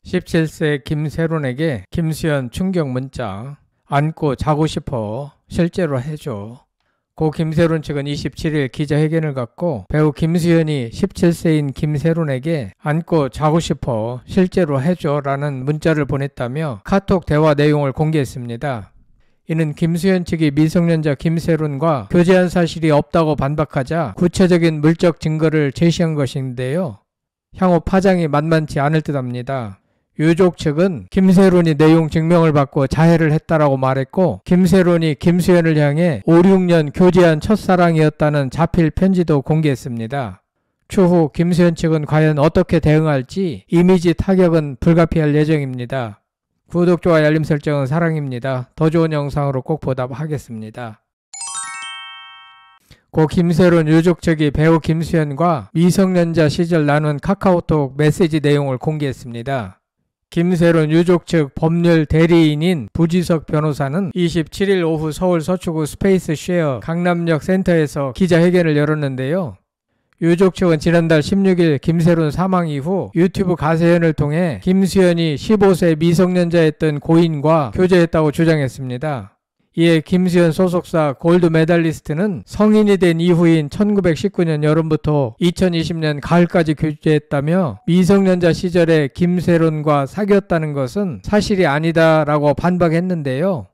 17세 김세론에게 김수현 충격 문자. 안고 자고 싶어. 실제로 해줘. 고 김세론 측은 27일 기자회견을 갖고 배우 김수현이 17세인 김세론에게 안고 자고 싶어. 실제로 해줘 라는 문자를 보냈다며 카톡 대화 내용을 공개했습니다. 이는 김수현 측이 미성년자 김세론과 교제한 사실이 없다고 반박하자 구체적인 물적 증거를 제시한 것인데요. 향후 파장이 만만치 않을 듯합니다. 유족 측은 김세론이 내용 증명을 받고 자해를 했다라고 말했고, 김세론이 김수현을 향해 5, 6년 교제한 첫사랑이었다는 자필 편지도 공개했습니다. 추후 김수현 측은 과연 어떻게 대응할지 이미지 타격은 불가피할 예정입니다. 구독, 좋아요, 알림 설정은 사랑입니다. 더 좋은 영상으로 꼭 보답하겠습니다. 고 김세론 유족 측이 배우 김수현과 미성년자 시절 나눈 카카오톡 메시지 내용을 공개했습니다. 김세론 유족 측 법률 대리인인 부지석 변호사는 27일 오후 서울 서초구 스페이스 쉐어 강남역 센터에서 기자회견을 열었는데요. 유족 측은 지난달 16일 김세론 사망 이후 유튜브 가세연을 통해 김수현이 15세 미성년자였던 고인과 교제했다고 주장했습니다. 이에 김수현 소속사 골드 메달리스트는 성인이 된 이후인 1919년 여름부터 2020년 가을까지 교제했다며 미성년자 시절에 김세론과 사귀었다는 것은 사실이 아니다라고 반박했는데요.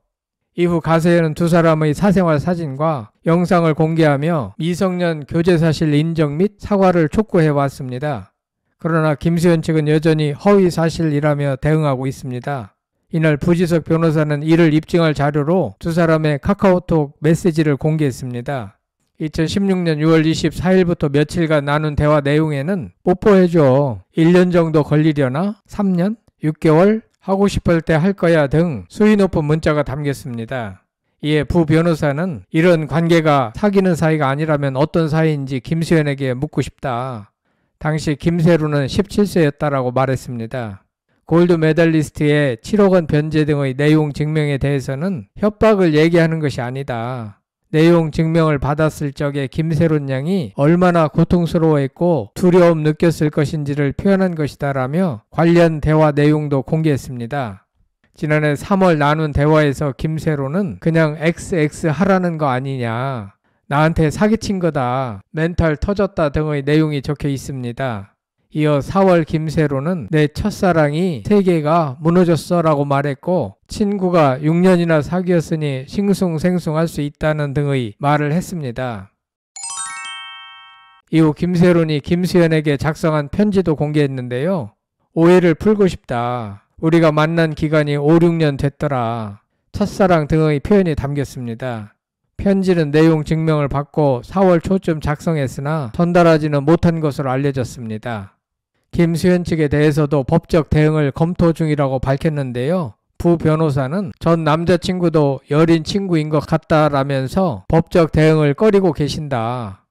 이후 가세현은 두 사람의 사생활 사진과 영상을 공개하며 미성년 교제 사실 인정 및 사과를 촉구해왔습니다. 그러나 김수현 측은 여전히 허위 사실이라며 대응하고 있습니다. 이날 부지석 변호사는 이를 입증할 자료로 두 사람의 카카오톡 메시지를 공개했습니다. 2016년 6월 24일부터 며칠간 나눈 대화 내용에는 뽀뽀해줘, 1년 정도 걸리려나? 3년? 6개월? 하고 싶을 때 할 거야 등 수위 높은 문자가 담겼습니다. 이에 부 변호사는 이런 관계가 사귀는 사이가 아니라면 어떤 사이인지 김수현에게 묻고 싶다. 당시 김세론은 17세였다라고 말했습니다. 골드 메달리스트의 7억 원 변제 등의 내용 증명에 대해서는 협박을 얘기하는 것이 아니다. 내용 증명을 받았을 적에 김세론 양이 얼마나 고통스러워했고 두려움 느꼈을 것인지를 표현한 것이다 라며 관련 대화 내용도 공개했습니다. 지난해 3월 나눈 대화에서 김세론은 그냥 XX 하라는 거 아니냐, 나한테 사기친 거다, 멘탈 터졌다 등의 내용이 적혀 있습니다. 이어 4월 김세론은 내 첫사랑이 세계가 무너졌어 라고 말했고, 친구가 6년이나 사귀었으니 싱숭생숭할 수 있다는 등의 말을 했습니다. 이후 김세론이 김수현에게 작성한 편지도 공개했는데요. 오해를 풀고 싶다. 우리가 만난 기간이 5, 6년 됐더라. 첫사랑 등의 표현이 담겼습니다. 편지는 내용 증명을 받고 4월 초쯤 작성했으나 전달하지는 못한 것으로 알려졌습니다. 김수현 측에 대해서도 법적 대응을 검토 중이라고 밝혔는데요. 부 변호사는 전 남자친구도 여린 친구인 것 같다라면서 법적 대응을 꺼리고 계신다.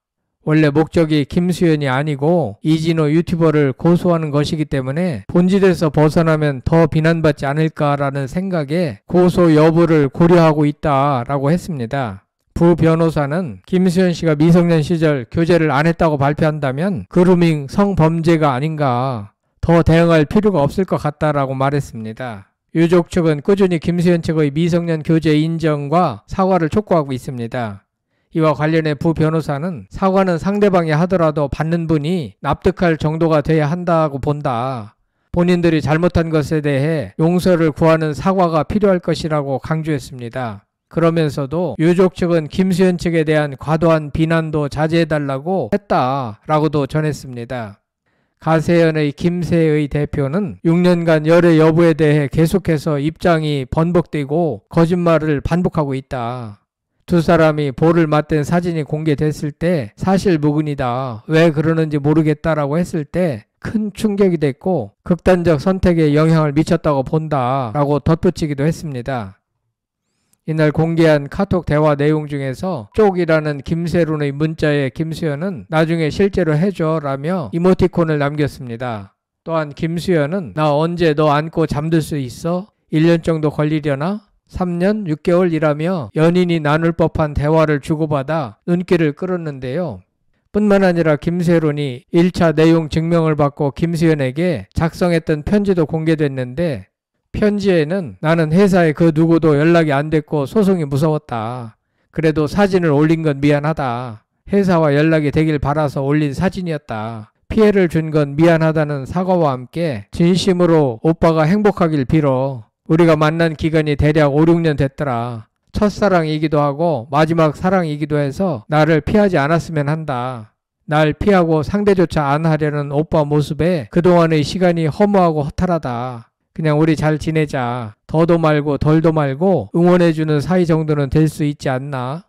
원래 목적이 김수현이 아니고 이진호 유튜버를 고소하는 것이기 때문에 본질에서 벗어나면 더 비난받지 않을까라는 생각에 고소 여부를 고려하고 있다라고 했습니다. 부 변호사는 김수현 씨가 미성년 시절 교제를 안 했다고 발표한다면 그루밍 성범죄가 아닌가, 더 대응할 필요가 없을 것 같다라고 말했습니다. 유족 측은 꾸준히 김수현 측의 미성년 교제 인정과 사과를 촉구하고 있습니다. 이와 관련해 부 변호사는 사과는 상대방이 하더라도 받는 분이 납득할 정도가 돼야 한다고 본다. 본인들이 잘못한 것에 대해 용서를 구하는 사과가 필요할 것이라고 강조했습니다. 그러면서도 유족 측은 김수현 측에 대한 과도한 비난도 자제해달라고 했다라고도 전했습니다. 가세연의 김세의 대표는 6년간 열애 여부에 대해 계속해서 입장이 번복되고 거짓말을 반복하고 있다. 두 사람이 볼을 맞댄 사진이 공개됐을 때 사실무근이다, 왜 그러는지 모르겠다라고 했을 때 큰 충격이 됐고 극단적 선택에 영향을 미쳤다고 본다라고 덧붙이기도 했습니다. 이날 공개한 카톡 대화 내용 중에서 쪽이라는 김세론의 문자에 김수현은 나중에 실제로 해줘 라며 이모티콘을 남겼습니다. 또한 김수현은 나 언제 너 안고 잠들 수 있어? 1년 정도 걸리려나? 3년? 6개월이라며 연인이 나눌 법한 대화를 주고받아 눈길을 끌었는데요. 뿐만 아니라 김세론이 1차 내용 증명을 받고 김수현에게 작성했던 편지도 공개됐는데 편지에는 나는 회사에 그 누구도 연락이 안 됐고 소송이 무서웠다. 그래도 사진을 올린 건 미안하다. 회사와 연락이 되길 바라서 올린 사진이었다. 피해를 준 건 미안하다는 사과와 함께 진심으로 오빠가 행복하길 빌어. 우리가 만난 기간이 대략 5, 6년 됐더라. 첫사랑이기도 하고 마지막 사랑이기도 해서 나를 피하지 않았으면 한다. 날 피하고 상대조차 안 하려는 오빠 모습에 그동안의 시간이 허무하고 허탈하다. 그냥 우리 잘 지내자. 더도 말고 덜도 말고 응원해주는 사이 정도는 될 수 있지 않나?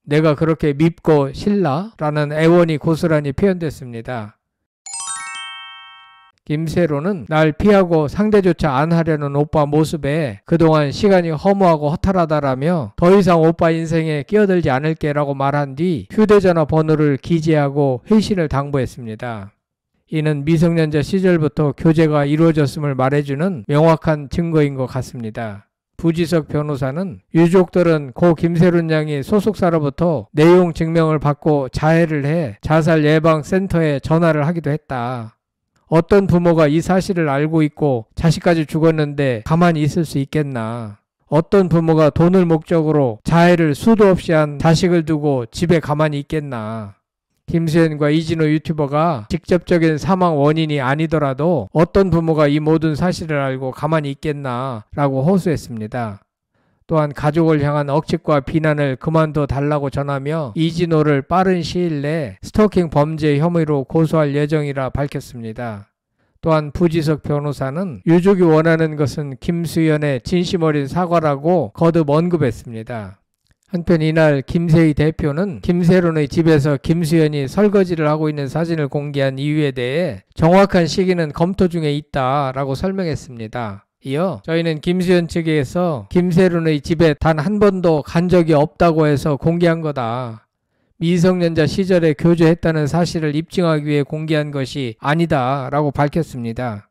내가 그렇게 밉고 싫나? 라는 애원이 고스란히 표현됐습니다. 김세론은 날 피하고 상대조차 안 하려는 오빠 모습에 그동안 시간이 허무하고 허탈하다라며 더 이상 오빠 인생에 끼어들지 않을게 라고 말한 뒤 휴대전화 번호를 기재하고 회신을 당부했습니다. 이는 미성년자 시절부터 교제가 이루어졌음을 말해주는 명확한 증거인 것 같습니다. 부지석 변호사는 유족들은 고 김세론 양이 소속사로부터 내용 증명을 받고 자해를 해 자살예방센터에 전화를 하기도 했다. 어떤 부모가 이 사실을 알고 있고 자식까지 죽었는데 가만히 있을 수 있겠나. 어떤 부모가 돈을 목적으로 자해를 수도 없이 한 자식을 두고 집에 가만히 있겠나. 김수현과 이진호 유튜버가 직접적인 사망 원인이 아니더라도 어떤 부모가 이 모든 사실을 알고 가만히 있겠나 라고 호소했습니다. 또한 가족을 향한 억측과 비난을 그만둬 달라고 전하며 이진호를 빠른 시일 내에 스토킹 범죄 혐의로 고소할 예정이라 밝혔습니다. 또한 부지석 변호사는 유족이 원하는 것은 김수현의 진심 어린 사과라고 거듭 언급했습니다. 한편 이날 김세희 대표는 김세론의 집에서 김수현이 설거지를 하고 있는 사진을 공개한 이유에 대해 정확한 시기는 검토 중에 있다라고 설명했습니다. 이어 저희는 김수현 측에서 김세론의 집에 단 한 번도 간 적이 없다고 해서 공개한 거다. 미성년자 시절에 교제했다는 사실을 입증하기 위해 공개한 것이 아니다 라고 밝혔습니다.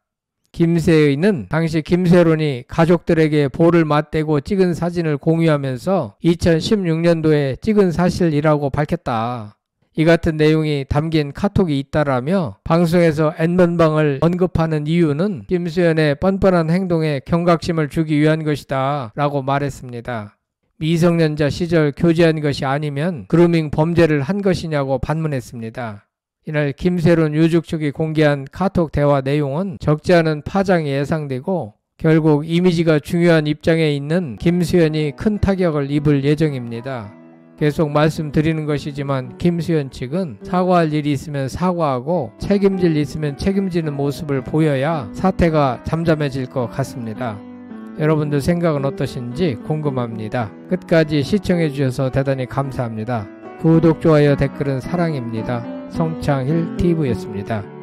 김세의는 당시 김세론이 가족들에게 볼을 맞대고 찍은 사진을 공유하면서 2016년도에 찍은 사실이라고 밝혔다. 이 같은 내용이 담긴 카톡이 있다라며 방송에서 N번방을 언급하는 이유는 김수현의 뻔뻔한 행동에 경각심을 주기 위한 것이다 라고 말했습니다. 미성년자 시절 교제한 것이 아니면 그루밍 범죄를 한 것이냐고 반문했습니다. 이날 김세론 유족 측이 공개한 카톡 대화 내용은 적지 않은 파장이 예상되고 결국 이미지가 중요한 입장에 있는 김수현이 큰 타격을 입을 예정입니다. 계속 말씀드리는 것이지만 김수현 측은 사과할 일이 있으면 사과하고 책임질 일이 있으면 책임지는 모습을 보여야 사태가 잠잠해질 것 같습니다. 여러분들 생각은 어떠신지 궁금합니다. 끝까지 시청해 주셔서 대단히 감사합니다. 구독, 좋아요, 댓글은 사랑입니다. 성창힐 TV였습니다.